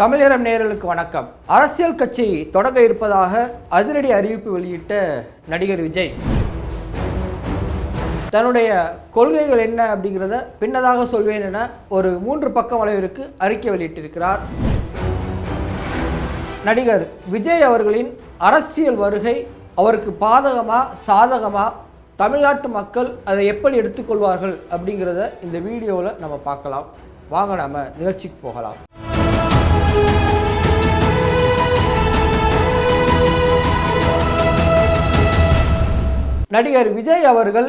தமிழரம் நேயர்களுக்கு வணக்கம். அரசியல் கட்சி தொடங்க இருப்பதாக அதிரடி அறிவிப்பு வெளியிட்ட நடிகர் விஜய் தன்னுடைய கொள்கைகள் என்ன அப்படிங்கிறத பின்னதாக சொல்வேன் என ஒரு 3 பக்கம் அளவிற்கு அறிக்கை வெளியிட்டிருக்கிறார். நடிகர் விஜய் அவர்களின் அரசியல் வருகை அவருக்கு பாதகமா சாதகமா, தமிழ்நாட்டு மக்கள் அதை எப்படி எடுத்துக்கொள்வார்கள் அப்படிங்கிறத இந்த வீடியோவில் நம்ம பார்க்கலாம். வாங்க நம்ம நிகழ்ச்சிக்கு போகலாம். நடிகர் விஜய் அவர்கள்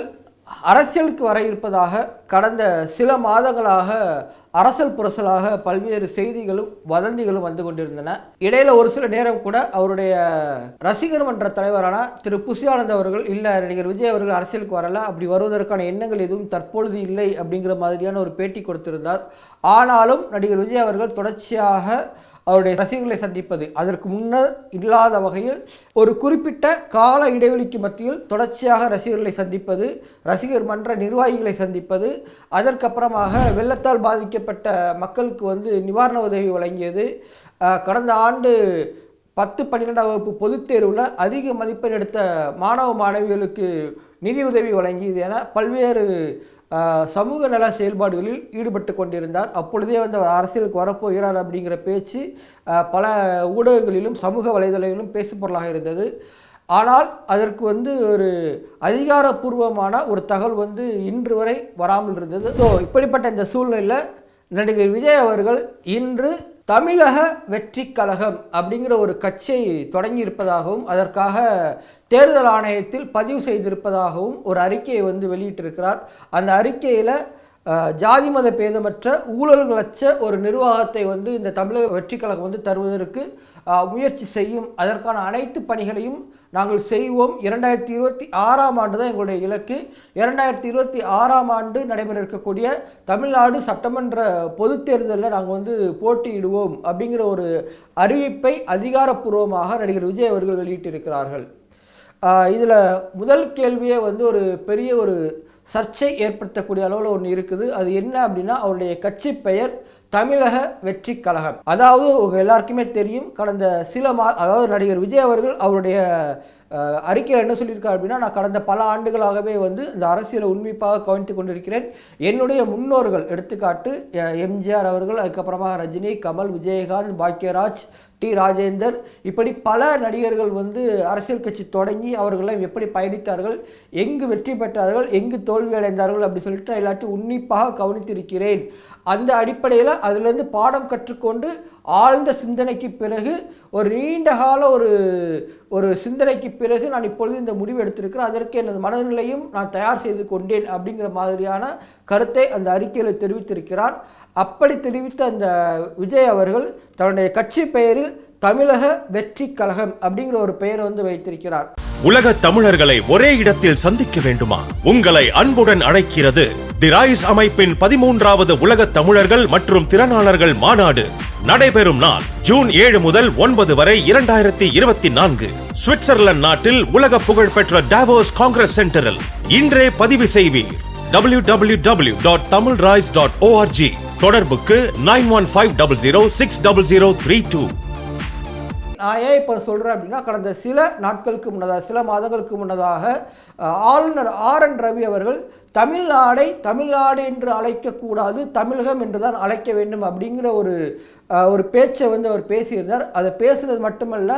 அரசியலுக்கு வர இருப்பதாக கடந்த சில மாதங்களாக அரசல் புரசலாக பல்வேறு செய்திகளும் வதந்திகளும் வந்து கொண்டிருந்தன. இடையில ஒரு சில நேரம் கூட அவருடைய ரசிகர் மன்ற தலைவரான திரு புசியானந்த் அவர்கள் இல்லை, நடிகர் விஜய் அவர்கள் அரசியலுக்கு வரல, அப்படி வருவதற்கான எண்ணங்கள் எதுவும் தற்பொழுது இல்லை அப்படிங்கிற மாதிரியான ஒரு பேட்டி கொடுத்திருந்தார். ஆனாலும் நடிகர் விஜய் அவர்கள் தொடர்ச்சியாக அவருடைய ரசிகர்களை சந்திப்பது அதற்கு முன்னர் இல்லாத வகையில் ஒரு குறிப்பிட்ட கால இடைவெளிக்கு மத்தியில் தொடர்ச்சியாக ரசிகர்களை சந்திப்பது, ரசிகர் மன்ற நிர்வாகிகளை சந்திப்பது, அதற்கப்புறமாக வெள்ளத்தால் பாதிக்கப்பட்ட மக்களுக்கு நிவாரண உதவி வழங்கியது, கடந்த ஆண்டு 10-12ஆம் வகுப்பு பொதுத் தேர்வில் அதிக மதிப்பெண் எடுத்த மாணவ மாணவிகளுக்கு நிதி உதவி வழங்கியது என பல்வேறு சமூக நல செயல்பாடுகளில் ஈடுபட்டு கொண்டிருந்தார். அப்பொழுதே அவர் அரசியலுக்கு வரப்போகிறார் அப்படிங்கிற பேச்சு பல ஊடகங்களிலும் சமூக வலைதளங்களிலும் பேசுபொருளாக இருந்தது. ஆனால் அதற்கு ஒரு அதிகாரப்பூர்வமான ஒரு தகவல் இன்று வரை வராமல் இருந்தது. ஸோ இப்படிப்பட்ட இந்த சூழ்நிலையில் நடிகர் விஜய் அவர்கள் இன்று தமிழக வெற்றி கழகம் அப்படிங்கிற ஒரு கட்சியை தொடங்கி இருப்பதாகவும் அதற்காக தேர்தல் ஆணையத்தில் பதிவு செய்திருப்பதாகவும் ஒரு அறிக்கையை வெளியிட்டிருக்கிறார். அந்த அறிக்கையில் ஜாதி மத பேதமற்ற ஊழல்களற்ற ஒரு நிர்வாகத்தை இந்த தமிழக வெற்றி கழகம் தருவதற்கு முயற்சி செய்யும், அதற்கான அனைத்து பணிகளையும் நாங்கள் செய்வோம். 2026ஆம் ஆண்டு தான் எங்களுடைய இலக்கு. 2026ஆம் ஆண்டு நடைபெற இருக்கக்கூடிய தமிழ்நாடு சட்டமன்ற பொதுத் தேர்தலில் நாங்கள் போட்டியிடுவோம் அப்படிங்கிற ஒரு அறிவிப்பை அதிகாரப்பூர்வமாக நடிகர் விஜய் அவர்கள் வெளியிட்டிருக்கிறார்கள். இதில் முதல் கேள்வியே ஒரு பெரிய ஒரு சர்ச்சை ஏற்படுத்தக்கூடிய அளவில் ஒன்று இருக்குது. அது என்ன அப்படின்னா, அவருடைய கட்சி பெயர் தமிழக வெற்றி கழகம். அதாவது உங்கள் எல்லாருக்குமே தெரியும், கடந்த அதாவது நடிகர் விஜய் அவர்கள் அவருடைய அறிக்கையில் என்ன சொல்லியிருக்காரு அப்படின்னா, நான் கடந்த பல ஆண்டுகளாகவே இந்த அரசியலை உன்னிப்பாக கவனித்து கொண்டிருக்கிறேன். என்னுடைய முன்னோர்கள், எடுத்துக்காட்டு எம்ஜிஆர் அவர்கள், அதுக்கப்புறமா ரஜினி, கமல், விஜயகாந்த், பாக்யராஜ், டி ராஜேந்தர், இப்படி பல நடிகர்கள் அரசியல் கட்சி தொடங்கி அவர்களெல்லாம் எப்படி பயணித்தார்கள், எங்கு வெற்றி பெற்றார்கள், எங்கு தோல்வி அடைந்தார்கள் அப்படி சொல்லிட்டு எல்லாத்தையும் உன்னிப்பாக கவனித்திருக்கிறேன். அந்த அடிப்படையில் அதிலிருந்து பாடம் கற்றுக்கொண்டு ஆழ்ந்த சிந்தனைக்கு பிறகு ஒரு நீண்ட கால ஒரு சிந்தனைக்கு பிறகு நான் இப்பொழுது இந்த முடிவு எடுத்திருக்கிறேன். அதற்கு எனது மனநிலையும் நான் தயார் செய்து கொண்டேன் அப்படிங்கிற மாதிரியான கருத்தை அந்த அறிக்கையில் தெரிவித்திருக்கிறார். அப்படி தெரிவித்த அந்த விஜய் அவர்கள் தன்னுடைய கட்சி பெயரில் தமிழக வெற்றி கழகம் அப்படிங்கிற ஒரு பெயரை வைத்திருக்கிறார். உலக தமிழர்களை ஒரே இடத்தில் சந்திக்க வேண்டுமா? உங்களை அன்புடன் அழைக்கிறது தி ரைஸ் அமைப்பின் 13வது உலக தமிழர்கள் மற்றும் திறனாளர்கள் மாநாடு. நடைபெறும் நாள் ஜூன் 7 முதல் 9 வரை 2024 சுவிட்சர்லாந்து நாட்டில் உலக புகழ்பெற்ற டாவோஸ் காங்கிரஸ் சென்டரில். இன்றே பதிவு செய்வீர். www.tamilrise.org. தொடர்புக்கு 9150060032. நான் ஏன் இப்போ சொல்கிறேன் அப்படின்னா, கடந்த சில நாட்களுக்கு முன்னதாக, சில மாதங்களுக்கு முன்னதாக ஆளுநர் RN ரவி அவர்கள் தமிழ்நாடு என்று அழைக்கக்கூடாது, தமிழகம் என்று தான் அழைக்க வேண்டும் அப்படிங்கிற ஒரு பேச்சை அவர் பேசியிருந்தார். அதை பேசுகிறது மட்டுமல்ல,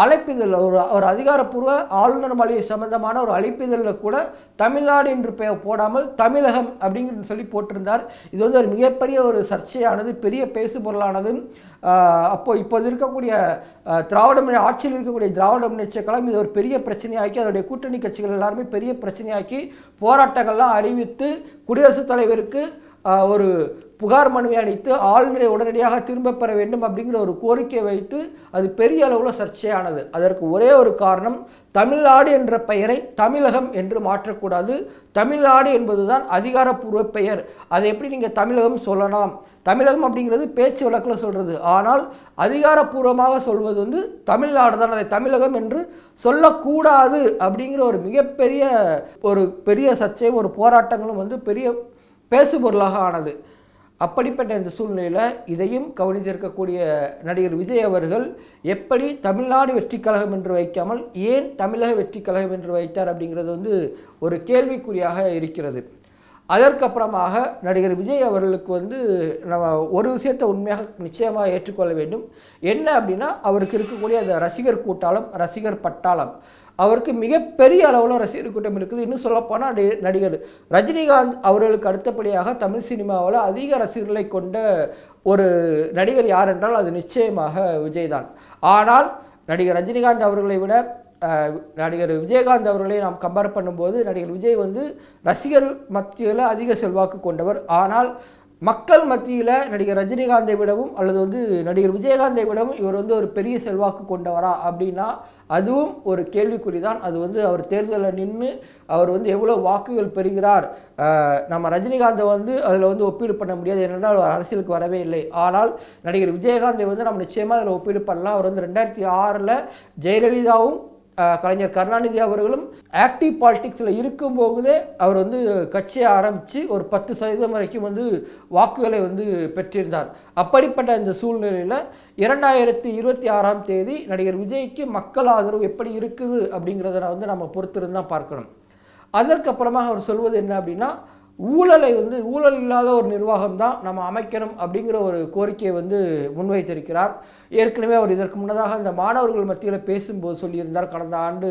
அழைப்பிதழ் ஒரு அதிகாரப்பூர்வ ஆளுநர் மாளிகை சம்பந்தமான ஒரு அழைப்பிதழில் கூட தமிழ்நாடு என்று போடாமல் தமிழகம் அப்படிங்கிறது சொல்லி போட்டிருந்தார். இது ஒரு மிகப்பெரிய ஒரு சர்ச்சையானது, பெரிய பேசு பொருளானது. இப்போது இருக்கக்கூடிய ஆட்சியில் இருக்கக்கூடிய திராவிட முன்னேற்றக் கழகம் இது ஒரு பெரிய பிரச்சனையாக்கி, அதனுடைய கூட்டணி கட்சிகள் எல்லாருமே பெரிய பிரச்சனையாக்கி போராட்டங்கள்லாம் அறிவித்து குடியரசுத் தலைவருக்கு ஒரு புகார் மனுவை அளித்து ஆளுநரை உடனடியாக திரும்ப பெற வேண்டும் அப்படிங்கிற ஒரு கோரிக்கை வைத்து அது பெரிய அளவில் சர்ச்சையானது. அதற்கு ஒரே ஒரு காரணம், தமிழ்நாடு என்ற பெயரை தமிழகம் என்று மாற்றக்கூடாது, தமிழ்நாடு என்பதுதான் அதிகாரப்பூர்வ பெயர், அதை எப்படி நீங்கள் தமிழகம் சொல்லலாம்? தமிழகம் அப்படிங்கிறது பேச்சு வழக்கில் சொல்கிறது, ஆனால் அதிகாரப்பூர்வமாக சொல்வது தமிழ்நாடு தான், அதை தமிழகம் என்று சொல்லக்கூடாது அப்படிங்கிற ஒரு மிகப்பெரிய பெரிய சர்ச்சையும் ஒரு போராட்டங்களும் பெரிய பேசுபொருளாக ஆனது. அப்படிப்பட்ட இந்த சூழ்நிலையில் இதையும் கவனித்திருக்கக்கூடிய நடிகர் விஜய் அவர்கள் எப்படி தமிழ்நாடு வெற்றி கழகம் என்று வைக்காமல் ஏன் தமிழக வெற்றி கழகம் என்று வைத்தார் அப்படிங்கிறது வந்து ஒரு கேள்விக்குறியாக இருக்கிறது. அதற்கப்புறமாக நடிகர் விஜய் அவர்களுக்கு வந்து நம்ம ஒரு விஷயத்தை உண்மையாக நிச்சயமாக ஏற்றுக்கொள்ள வேண்டும். என்ன அப்படின்னா, அவருக்கு இருக்கக்கூடிய அந்த ரசிகர் கூட்டாளம், ரசிகர் பட்டாளம், அவருக்கு மிகப்பெரிய அளவில் ரசிகர் கூட்டம் இருக்குது. இன்னும் சொல்லப்போனால் நடிகர் ரஜினிகாந்த் அவர்களுக்கு அடுத்தபடியாக தமிழ் சினிமாவில் அதிக ரசிகர்களை கொண்ட ஒரு நடிகர் யார் என்றால் அது நிச்சயமாக விஜய் தான். ஆனால் நடிகர் ரஜினிகாந்த் அவர்களை விட நடிகர் விஜயகாந்த் அவர்களை நாம் கம்பேர் பண்ணும்போது நடிகர் விஜய் வந்து ரசிகர் மத்தியில் அதிக செல்வாக்கு கொண்டவர். ஆனால் மக்கள் மத்தியில் நடிகர் ரஜினிகாந்தை விடவும் அல்லது வந்து நடிகர் விஜயகாந்தை விடவும் இவர் வந்து ஒரு பெரிய செல்வாக்கு கொண்டவரா அப்படின்னா அதுவும் ஒரு கேள்விக்குறி தான். அது வந்து அவர் தேர்தலில் நின்று அவர் வந்து எவ்வளோ வாக்குகள் பெறுகிறார், நம்ம ரஜினிகாந்தை வந்து அதில் வந்து ஒப்பீடு பண்ண முடியாது, ஏனென்றால் அவர் அரசியலுக்கு வரவே இல்லை. ஆனால் நடிகர் விஜயகாந்தை வந்து நம்ம நிச்சயமாக அதில் ஒப்பீடு பண்ணலாம். அவர் வந்து 2006 ஜெயலலிதாவும் கலைஞர் கருணாநிதி அவர்களும் ஆக்டிவ் பாலிடிக்ஸில் இருக்கும்போதே அவர் வந்து கட்சியை ஆரம்பித்து ஒரு 10% வரைக்கும் வந்து வாக்குகளை வந்து பெற்றிருந்தார். அப்படிப்பட்ட இந்த சூழ்நிலையில் 2026 நடிகர் விஜய்க்கு மக்கள் ஆதரவு எப்படி இருக்குது அப்படிங்கிறத வந்து நம்ம பொறுத்திருந்தான் பார்க்கணும். அதற்கப்புறமாக அவர் சொல்வது என்ன அப்படின்னா, ஊழல் இல்லாத ஒரு நிர்வாகம் தான் நம்ம அமைக்கணும் அப்படிங்கிற ஒரு கோரிக்கையை வந்து முன்வைத்திருக்கிறார். ஏற்கனவே அவர் இதற்கு முன்னதாக இந்த மாணவர்கள் மத்தியில் பேசும்போது சொல்லியிருந்தார், கடந்த ஆண்டு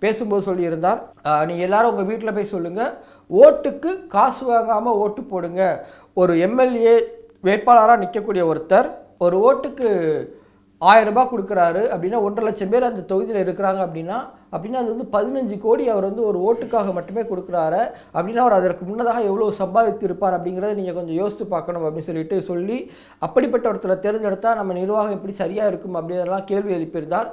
பேசும்போது சொல்லியிருந்தார், நீங்கள் எல்லாரும் உங்கள் வீட்டில் போய் சொல்லுங்கள், ஓட்டுக்கு காசு வாங்காமல் ஓட்டு போடுங்க. ஒரு எம்எல்ஏ வேட்பாளராக நிற்கக்கூடிய ஒருத்தர் ஒரு ஓட்டுக்கு 1000 ரூபாய் கொடுக்குறாரு அப்படின்னா 1.5 லட்சம் பேர் அந்த தொகுதியில் இருக்கிறாங்க அப்படின்னா அது வந்து 15 கோடி அவர் வந்து ஒரு ஓட்டுக்காக மட்டுமே கொடுக்குறாரு அப்படின்னா அவர் அதற்கு முன்னதாக எவ்வளோ சம்பாதித்து இருப்பார் அப்படிங்கிறத நீங்கள் கொஞ்சம் யோசித்து பார்க்கணும் அப்படின்னு சொல்லி அப்படிப்பட்ட ஒருத்தரை தேர்ந்தெடுத்தால் நம்ம நிர்வாகம் எப்படி சரியாக இருக்கும் அப்படின்றதெல்லாம் கேள்வி எழுப்பியிருந்தார்.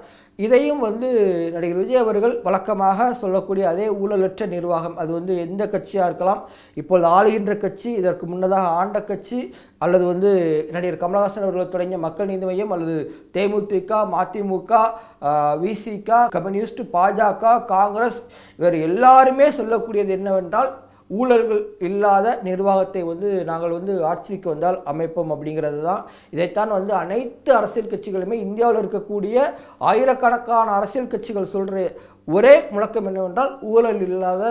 இதையும் வந்து நடிகர் விஜய் அவர்கள் வழக்கமாக சொல்லக்கூடிய அதே ஊழலற்ற நிர்வாகம், அது வந்து எந்த கட்சியாக இருக்கலாம், இப்போது ஆளுகின்ற கட்சி, இதற்கு முன்னதாக ஆண்ட கட்சி, அல்லது வந்து நடிகர் கமலஹாசன் அவர்கள் தொடங்கிய மக்கள் நீதி மையம், அல்லது தேமுதிக, மதிமுக, விசிக, கம்யூனிஸ்ட், பாஜக, காங்கிரஸ், இவர் எல்லாருமே சொல்லக்கூடியது என்னவென்றால் ஊழல்கள் இல்லாத நிர்வாகத்தை வந்து நாங்கள் வந்து ஆட்சிக்கு வந்தால் அமைப்போம் அப்படிங்கிறது தான். இதைத்தான் வந்து அனைத்து அரசியல் கட்சிகளுமே, இந்தியாவில் இருக்கக்கூடிய ஆயிரக்கணக்கான அரசியல் கட்சிகள் சொல்கிற ஒரே முழக்கம் என்னவென்றால் ஊழல் இல்லாத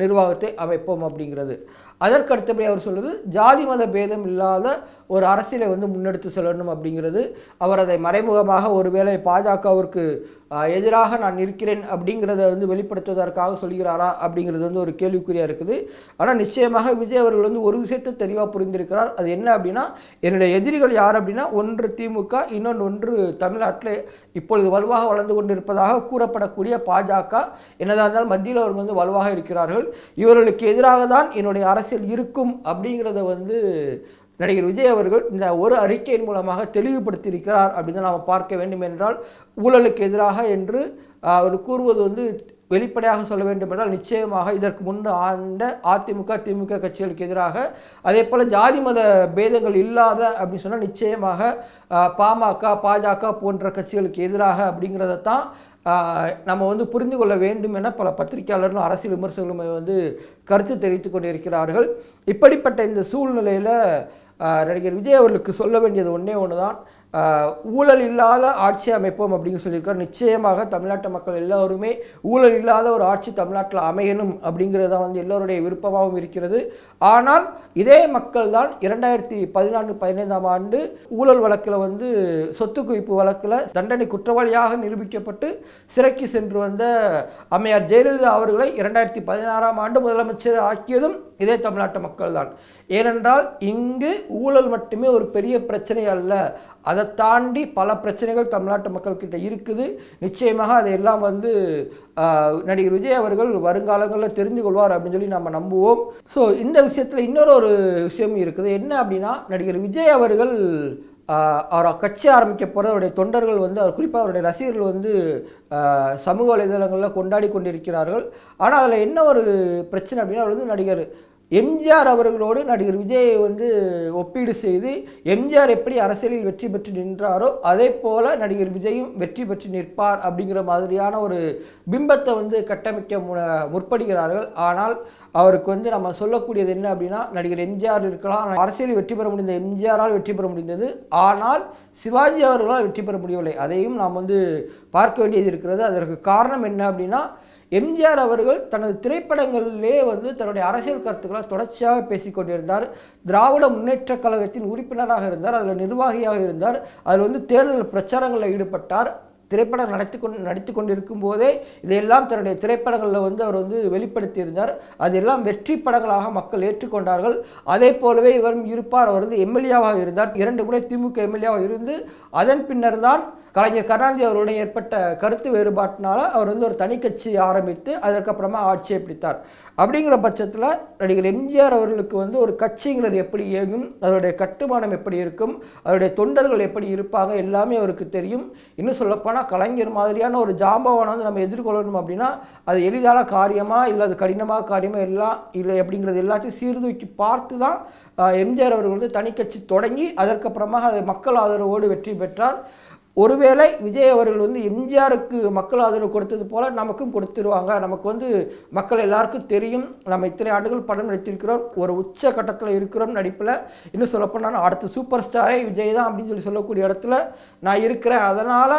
நிர்வாகத்தை அமைப்போம் அப்படிங்கிறது. அதற்கு அடுத்தபடி அவர் சொல்வது ஜாதி மத பேதம் இல்லாத ஒரு அரசியலை வந்து முன்னெடுத்து செல்லணும் அப்படிங்கிறது. அவர் அதை மறைமுகமாக ஒருவேளை பாஜகவிற்கு எதிராக நான் இருக்கிறேன் அப்படிங்கிறத வந்து வெளிப்படுத்துவதற்காக சொல்கிறாரா அப்படிங்கிறது வந்து ஒரு கேள்விக்குறியாக இருக்குது. ஆனால் நிச்சயமாக விஜய் அவர்கள் வந்து ஒரு விஷயத்தை தெளிவாக புரிந்திருக்கிறார். அது என்ன அப்படின்னா, என்னுடைய எதிரிகள் யார் அப்படின்னா, ஒன்று திமுக, இன்னொன்று தமிழ்நாட்டில் இப்பொழுது வலுவாக வளர்ந்து கொண்டிருப்பதாக கூறப்படக்கூடிய பாஜக. என்னதான் இருந்தாலும் மத்தியில் அவர்கள் வந்து வலுவாக இருக்கிறார்கள். இவர்களுக்கு எதிராக தான் என்னுடைய அரசியல் இருக்கும் அப்படிங்கிறத வந்து நடிகர் விஜய் அவர்கள் இந்த ஒரு அறிக்கையின் மூலமாக தெளிவுபடுத்தியிருக்கிறார் அப்படின்னு நாம் பார்க்க வேண்டும். என்றால் ஊழலுக்கு எதிராக என்று அவர் கூறுவது வந்து வெளிப்படையாக சொல்ல வேண்டும் என்றால் நிச்சயமாக இதற்கு முன்பு ஆண்ட அதிமுக, திமுக கட்சிகளுக்கு எதிராக, அதே போல் ஜாதி மத பேதங்கள் இல்லாத அப்படின்னு சொன்னால் நிச்சயமாக பாமக, பாஜக போன்ற கட்சிகளுக்கு எதிராக அப்படிங்கிறத தான் நம்ம வந்து புரிந்து கொள்ள வேண்டும் என பல பத்திரிகையாளர்களும் அரசியல் விமர்சகர்களும் வந்து கருத்து தெரிவித்து கொண்டிருக்கிறார்கள். இப்படிப்பட்ட இந்த சூழ்நிலையில் நடிகர் விஜய் அவர்களுக்கு சொல்ல வேண்டியது ஒன்று தான், ஊழல் இல்லாத ஆட்சி அமைப்போம் அப்படின்னு சொல்லியிருக்கார். நிச்சயமாக தமிழ்நாட்டு மக்கள் எல்லோருமே ஊழல் இல்லாத ஒரு ஆட்சி தமிழ்நாட்டில் அமையணும் அப்படிங்கிறது தான் வந்து எல்லோருடைய விருப்பமாகவும் இருக்கிறது. ஆனால் இதே மக்கள் தான் 2014-15 ஊழல் வழக்கில் வந்து சொத்து குவிப்பு வழக்கில் தண்டனை குற்றவாளியாக நிரூபிக்கப்பட்டு சிறைக்கு சென்று வந்த அம்மையார் ஜெயலலிதா அவர்களை 2016 முதலமைச்சர் ஆக்கியதும் இதே தமிழ்நாட்டு மக்கள் தான். ஏனென்றால் இங்கு ஊழல் மட்டுமே ஒரு பெரிய பிரச்சனை அல்ல, அதை தாண்டி பல பிரச்சனைகள் தமிழ்நாட்டு மக்கள்கிட்ட இருக்குது. நிச்சயமாக அதையெல்லாம் வந்து நடிகர் விஜய் அவர்கள் வருங்காலங்களில் தெரிந்து கொள்வார் அப்படின்னு சொல்லி நம்ம நம்புவோம். ஸோ இந்த விஷயத்தில் இன்னொரு விஷயம் இருக்குது. என்ன அப்படின்னா, நடிகர் விஜய் அவர்கள் அவர் கட்சி ஆரம்பிக்க போகிற அவருடைய தொண்டர்கள் வந்து, அவர் குறிப்பாக அவருடைய ரசிகர்கள் வந்து சமூக வலைதளங்களில் கொண்டாடி கொண்டிருக்கிறார்கள். ஆனால் அதில் என்ன ஒரு பிரச்சனை அப்படின்னா, அவர் வந்து நடிகர் எம்ஜிஆர் அவர்களோடு நடிகர் விஜயை வந்து ஒப்பீடு செய்து எம்ஜிஆர் எப்படி அரசியலில் வெற்றி பெற்று நின்றாரோ அதே போல நடிகர் விஜயும் வெற்றி பெற்று நிற்பார் அப்படிங்கிற மாதிரியான ஒரு பிம்பத்தை வந்து கட்டமைக்க முற்படுகிறார்கள். ஆனால் அவருக்கு வந்து நம்ம சொல்லக்கூடியது என்ன அப்படின்னா, நடிகர் எம்ஜிஆர் இருக்கலாம், அரசியலில் வெற்றி பெற முடிந்த எம்ஜிஆரால் வெற்றி பெற முடிந்தது, ஆனால் சிவாஜி அவர்களால் வெற்றி பெற முடியவில்லை. அதையும் நாம் வந்து பார்க்க வேண்டியது இருக்கிறது. அதற்கு காரணம் என்ன அப்படின்னா, எம்ஜிஆர் அவர்கள் தனது திரைப்படங்களிலே வந்து தன்னுடைய அரசியல் கருத்துக்களை தொடர்ச்சியாக பேசிக்கொண்டிருந்தார். திராவிட முன்னேற்ற கழகத்தின் உறுப்பினராக இருந்தார், அதில் நிர்வாகியாக இருந்தார், அதில் வந்து தேர்தல் பிரச்சாரங்களில் ஈடுபட்டார். திரைப்படம் நடித்து கொண்டிருக்கும் போதே இதையெல்லாம் தன்னுடைய திரைப்படங்களில் வந்து அவர் வந்து வெளிப்படுத்தியிருந்தார். அதெல்லாம் வெற்றி படங்களாக மக்கள் ஏற்றுக்கொண்டார்கள். அதே போலவே இவரும் இருப்பார். அவர் வந்து எம்எல்ஏவாக இருந்தார், 2 முறை திமுக எம்எல்ஏவாக இருந்து அதன் பின்னர் தான் கலைஞர் கருணாநிதி அவருடன் ஏற்பட்ட கருத்து வேறுபாட்டினால அவர் வந்து ஒரு தனி கட்சி ஆரம்பித்து அதற்கப்புறமா ஆட்சியை பிடித்தார். அப்படிங்கிற பட்சத்தில் நடிகர் எம்ஜிஆர் அவர்களுக்கு வந்து ஒரு கட்சிங்கிறது எப்படி இயங்கும், அதனுடைய கட்டுமானம் எப்படி இருக்கும், அதனுடைய தொண்டர்கள் எப்படி இருப்பாங்க, எல்லாமே அவருக்கு தெரியும். இன்னும் சொல்லப்போனால் கலைஞர் மாதிரியான ஒரு ஜாம்பவானை வந்து நம்ம எதிர்கொள்ளணும் அப்படின்னா அது எளிதான காரியமா இல்லை அது கடினமான காரியமா எல்லாம் இல்லை அப்படிங்கிறது எல்லாத்தையும் சீர்தூக்கி பார்த்து தான் எம்ஜிஆர் அவர்கள் வந்து தனி கட்சி தொடங்கி அதற்கப்புறமாக அது மக்கள் ஆதரவோடு வெற்றி பெற்றார். ஒருவேளை விஜய் அவர்கள் வந்து எம்ஜிஆருக்கு மக்கள் ஆதரவு கொடுத்தது போல நமக்கும் கொடுத்துருவாங்க, நமக்கு வந்து மக்கள் எல்லாருக்கும் தெரியும், நம்ம இத்தனை ஆண்டுகள் படம் நடித்திருக்கிறோம், ஒரு உச்ச கட்டத்தில் இருக்கிறோம் நடிப்பில், இன்னும் சொல்லப்போனால் அடுத்த சூப்பர் ஸ்டாரே விஜய் தான் அப்படின்னு சொல்லக்கூடிய இடத்துல நான் இருக்கிறேன், அதனால்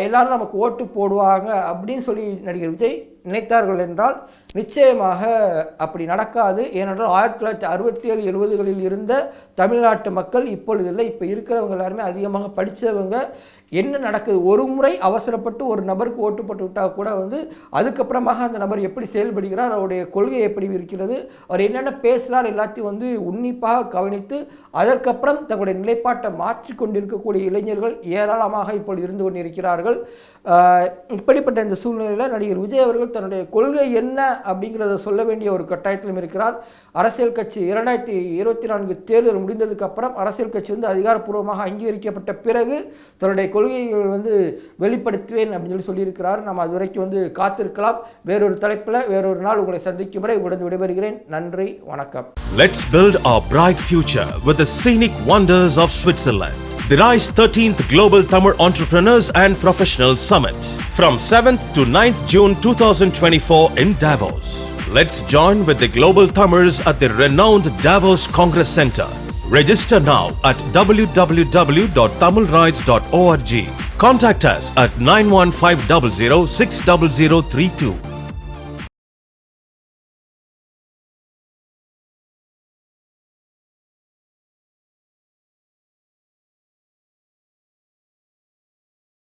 எல்லாரும் நமக்கு ஓட்டு போடுவாங்க அப்படின்னு சொல்லி நடிகர் விஜய் நினைத்தார்கள் என்றால் நிச்சயமாக அப்படி நடக்காது. ஏனென்றால் 1967, 70களில் இருந்த தமிழ்நாட்டு மக்கள் இப்பொழுது இல்லை. இப்போ இருக்கிறவங்க எல்லாருமே அதிகமாக படித்தவங்க. என்ன நடக்குது, ஒரு முறை அவசரப்பட்டு ஒரு நபருக்கு ஓட்டு போட்டு விட்டால் கூட வந்து அதுக்கப்புறமாக அந்த நபர் எப்படி செயல்படுகிறார், அவருடைய கொள்கை எப்படி இருக்கிறது, அவர் என்னென்ன பேசுகிறார் எல்லாத்தையும் வந்து உன்னிப்பாக கவனித்து அதற்கப்புறம் தங்களுடைய நிலைப்பாட்டை மாற்றி கொண்டிருக்கக்கூடிய இளைஞர்கள் ஏராளமாக இப்பொழுது இருந்து கொண்டிருக்கிறார்கள். இப்படிப்பட்ட இந்த சூழ்நிலையில் நடிகர் விஜய் அவர்கள் தன்னுடைய கொள்கை என்ன அப்படிங்கிறத சொல்ல வேண்டிய ஒரு கட்டாயத்திலும் இருக்கிறார். அரசியல் கட்சி 2024 தேர்தல் முடிந்ததுக்கு அப்புறம் அரசியல் கட்சி வந்து அதிகாரப்பூர்வமாக அங்கீகரிக்கப்பட்ட பிறகு தன்னுடைய கொள்கைகள் வந்து வெளிப்படுத்துவேன் அப்படின்னு சொல்லியிருக்கிறார். நம்ம அது வரைக்கும் வந்து காத்திருக்கலாம். வேறொரு தலைப்பில் வேறொரு நாள் உங்களை சந்திக்கும் வரை உடனே விடைபெறுகிறேன். நன்றி, வணக்கம். Let's build our bright future with the scenic wonders of Switzerland. The RISE 13th Global Tamil Entrepreneurs and Professionals Summit from 7th to 9th June 2024 in Davos. Let's join with the global Tamils at the renowned Davos Congress Center. Register now at www.tamilrides.org. Contact us at 91500 60032.